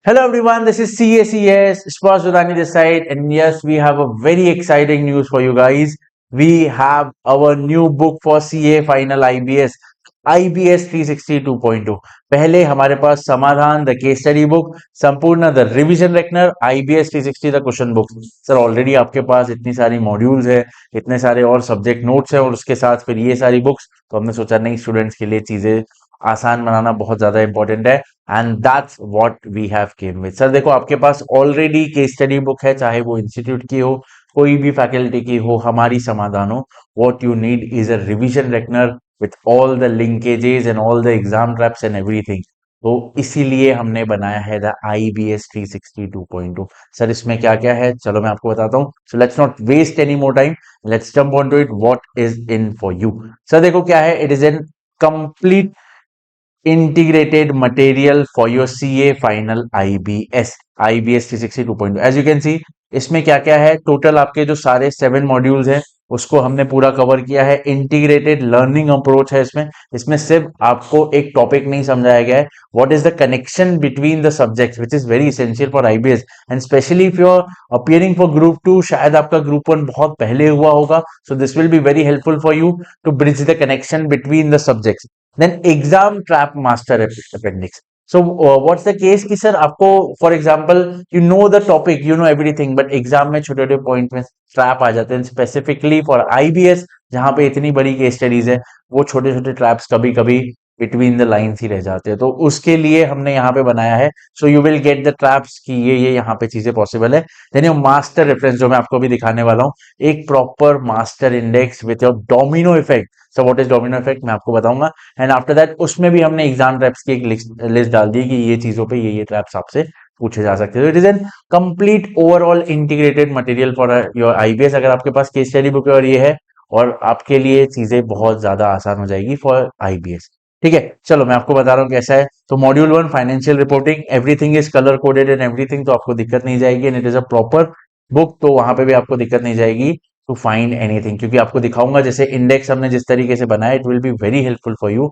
Hello everyone, this is CACS, Spas Sudani this side, and yes, we have a very exciting news for you guys. We have our new book for CA Final IBS, IBS 360 2.2. पहले हमारे पास समाधान the case study book, संपूर्ण the revision reckoner, IBS 360 the question book. Sir already आपके पास इतनी सारी modules है, इतने सारे और सब्जेक्ट नोट्स है और उसके साथ फिर ये सारी बुक्स, तो हमने सोचा नहीं, स्टूडेंट्स के लिए चीजें आसान बनाना बहुत ज्यादा इंपॉर्टेंट है. And that's what we have came with. Sir देखो, आपके पास ऑलरेडी केस स्टडी बुक है, चाहे वो इंस्टीट्यूट की हो, कोई भी फैकल्टी की हो, हमारी समाधान हो. What you need is a revision reckoner with all the linkages and all the exam traps and everything. तो इसीलिए हमने बनाया है द IBS 360 2.2. सर इसमें क्या क्या है, चलो मैं आपको बताता हूँ. So let's not waste any more time, let's jump on to it. What is in for you? Sir देखो क्या है, it is an complete integrated material for your CA final IBS 360 2.2. As you can see, इसमें क्या क्या है, total आपके जो सारे 7 मॉड्यूल्स हैं उसको हमने पूरा कवर किया है. इंटीग्रेटेड लर्निंग अप्रोच है इसमें. इसमें सिर्फ आपको एक टॉपिक नहीं समझाया गया है. What is the connection between the subjects which is very essential for IBS and specially if you are appearing for group 2. शायद आपका ग्रुप 1 बहुत पहले हुआ होगा, so this will be very helpful for you to bridge the connection between the subjects. Then exam trap master appendix. So what's the case कि sir आपको for example you know the topic, you know everything, but exam में छोटे छोटे point में trap आ जाते हैं. Specifically for IBS जहां पे इतनी बड़ी केस स्टडीज है, वो छोटे छोटे ट्रैप्स कभी कभी बिटवीन द लाइंस ही रह जाते हैं. तो उसके लिए हमने यहाँ पे बनाया है. So you will get the traps की ये यहाँ पे चीजें पॉसिबल है. देन योर मास्टर रेफरेंस जो मैं आपको भी दिखाने वाला हूँ, एक proper master index with your domino effect. So what is domino effect मैं आपको बताऊंगा. एंड आफ्टर दैट उसमें भी हमने एग्जाम ट्रैप्स की एक लिस्ट डाल दी कि ये चीजों पे ये ट्रैप्स आपसे पूछे जा सकते हैं. It is an complete overall integrated material for your IBS. अगर आपके पास केस स्टडी बुक है और ये है, और आपके लिए चीजें बहुत ज्यादा आसान हो जाएगी फॉर IBS. ठीक है, चलो मैं आपको बता रहा हूँ कैसा है. तो module 1 financial reporting, everything is colour coded and everything, तो आपको दिक्कत नहीं जाएगी. And it is a proper book, तो वहां पे भी आपको दिक्कत नहीं जाएगी टू फाइंड एनीथिंग, क्योंकि आपको दिखाऊंगा जैसे इंडेक्स हमने जिस तरीके से बनाया, it will be very helpful for you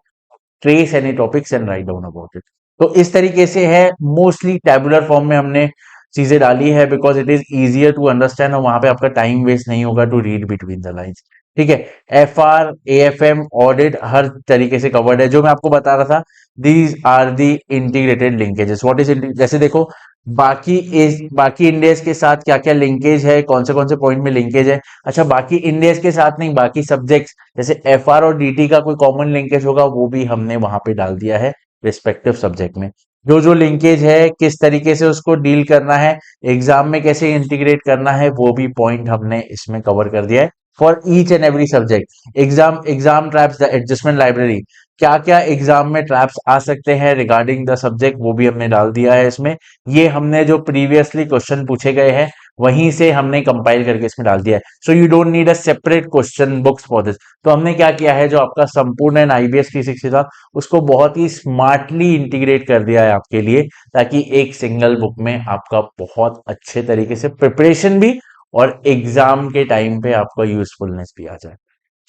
trace any topics and write down about it. तो इस तरीके से है. मोस्टली टैबुलर फॉर्म में हमने चीजें डाली है because it is easier to understand, और वहां पे आपका टाइम वेस्ट नहीं होगा to read between the lines. ठीक है, FR AFM ऑडिट हर तरीके से कवर्ड है. जो मैं आपको बता रहा था, these are the integrated linkages. What is, जैसे देखो, बाकी इंडेक्स के साथ क्या क्या लिंकेज है, कौन से पॉइंट में लिंकेज है. अच्छा, बाकी इंडेक्स के साथ नहीं, बाकी सब्जेक्ट्स जैसे FR और DT का कोई कॉमन लिंकेज होगा, वो भी हमने वहां पे डाल दिया है रिस्पेक्टिव सब्जेक्ट में. जो जो लिंकेज है, किस तरीके से उसको डील करना है, एग्जाम में कैसे इंटीग्रेट करना है, वो भी पॉइंट हमने इसमें कवर कर दिया है for each and every subject. Exam traps the adjustment library, क्या क्या एग्जाम में ट्रैप्स आ सकते हैं रिगार्डिंग द सब्जेक्ट, वो भी हमने डाल दिया है इसमें. ये हमने जो प्रीवियसली क्वेश्चन पूछे गए हैं वहीं से हमने कंपाइल करके इसमें डाल दिया है. So you don't need a separate question books for this. तो हमने क्या किया है, जो आपका संपूर्ण IBS 360 था, उसको बहुत ही स्मार्टली इंटीग्रेट कर दिया है आपके लिए, ताकि एक सिंगल बुक में आपका बहुत अच्छे तरीके से प्रिपरेशन भी और एग्जाम के टाइम पे आपका यूजफुलनेस भी आ जाए.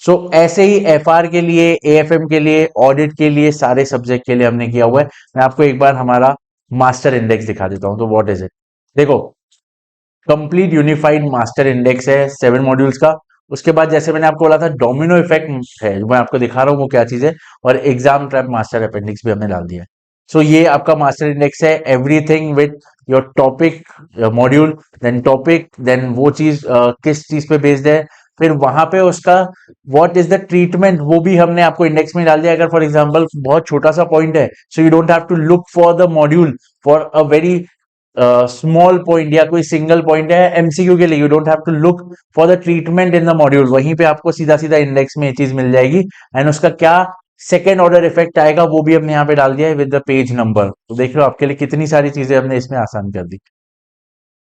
सो ऐसे ही FR के लिए, AFM के लिए, ऑडिट के लिए, सारे सब्जेक्ट के लिए हमने किया हुआ है. मैं आपको एक बार हमारा मास्टर इंडेक्स दिखा देता हूं. तो व्हाट इज इट, देखो, कंप्लीट यूनिफाइड मास्टर इंडेक्स है 7 मॉड्यूल्स का. उसके बाद जैसे मैंने आपको बोला था, डोमिनो इफेक्ट है, जो मैं आपको दिखा रहा हूँ वो क्या चीज है, और एग्जाम ट्रैप मास्टर अपेंडिक्स भी हमने डाल दिया है. सो ये आपका मास्टर इंडेक्स है. Everything with your topic module, then topic, then वो चीज किस चीज पे बेस्ड है, फिर वहां पे उसका व्हाट इज द ट्रीटमेंट, वो भी हमने आपको इंडेक्स में डाल दिया. अगर फॉर एग्जांपल बहुत छोटा सा पॉइंट है, so you don't have to look for the module for a very small point या कोई सिंगल पॉइंट है MCQ के लिए, you don't have to look for the treatment in the module. वहीं पे आपको सीधा सीधा इंडेक्स में ये चीज मिल जाएगी. एंड उसका क्या सेकेंड ऑर्डर इफेक्ट आएगा, वो भी हमने यहाँ पे डाल दिया है विद द पेज नंबर. तो देख लो आपके लिए कितनी सारी चीजें हमने इसमें आसान कर दी.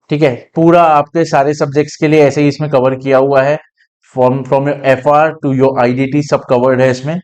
ठीक है, पूरा आपके सारे सब्जेक्ट्स के लिए ऐसे ही इसमें कवर किया हुआ है. From your FR to your IDT सब कवर्ड है इसमें.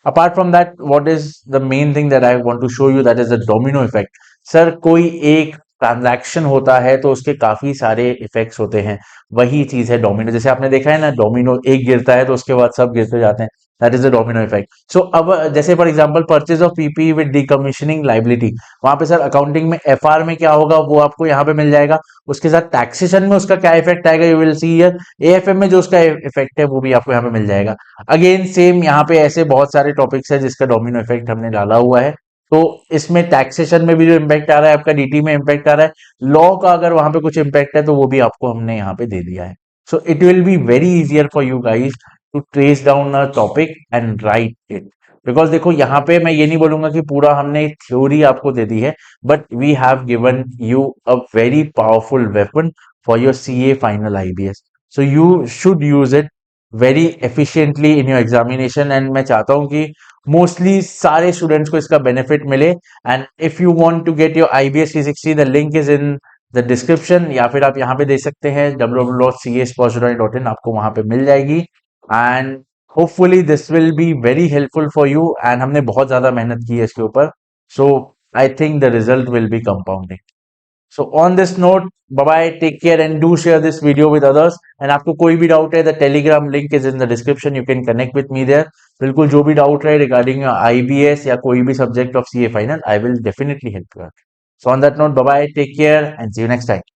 Apart from that, what is the main thing that I want to show you, that is the domino effect. Sir कोई एक ट्रांजैक्शन होता है तो उसके काफी सारे इफेक्ट्स होते हैं। वही चीज है डोमिनो, जैसे आपने देखा है ना, डोमिनो एक गिरता है तो उसके बाद सब गिरते जाते हैं। That is the domino effect. So अब जैसे for example purchase of PP with decommissioning liability, वहां पे सर अकाउंटिंग में एफआर में क्या होगा वो आपको यहाँ पे मिल जाएगा। उसके साथ टैक्सेशन में उसका क्या इफेक्ट आएगा, you will see here. AFM में जो उसका इफेक्ट है वो भी आपको यहाँ पे मिल जाएगा। अगेन सेम यहाँ पे ऐसे बहुत सारे टॉपिक्स है जिसका डोमिनो इफेक्ट हमने डाला हुआ है। तो इसमें टैक्सेशन में भी जो इम्पैक्ट आ रहा है, आपका डीटी में इम्पैक्ट आ रहा है, लॉ का अगर वहां पे कुछ इम्पैक्ट है तो वो भी आपको हमने यहाँ पे दे दिया है। So it will be very easier for you guys to trace down a topic and write it. Because देखो यहाँ पे मैं ये नहीं बोलूंगा कि पूरा हमने थ्योरी आपको दे दी है, but we have given you a very powerful weapon for your CA final IBS. So you should use it very efficiently in your examination, and मैं चाहता हूं कि मोस्टली सारे स्टूडेंट्स को इसका बेनिफिट मिले। And if you want to get your IBS 360, the link is in the description, या फिर आप यहाँ पे देख सकते हैं www.caspostgraduate.in, आपको वहां पे मिल जाएगी। And hopefully this will be very helpful for you, and हमने बहुत ज्यादा मेहनत की है इसके ऊपर। So I think the result will be compounding. So on this note, bye bye, take care and do share this video with others. And आपको कोई भी डाउट है, the telegram link is in the description, you can connect with me there. बिल्कुल जो भी doubt रहे regarding IBS या कोई भी subject of CA final, I will definitely help you out. So on that note, bye bye, take care and see you next time.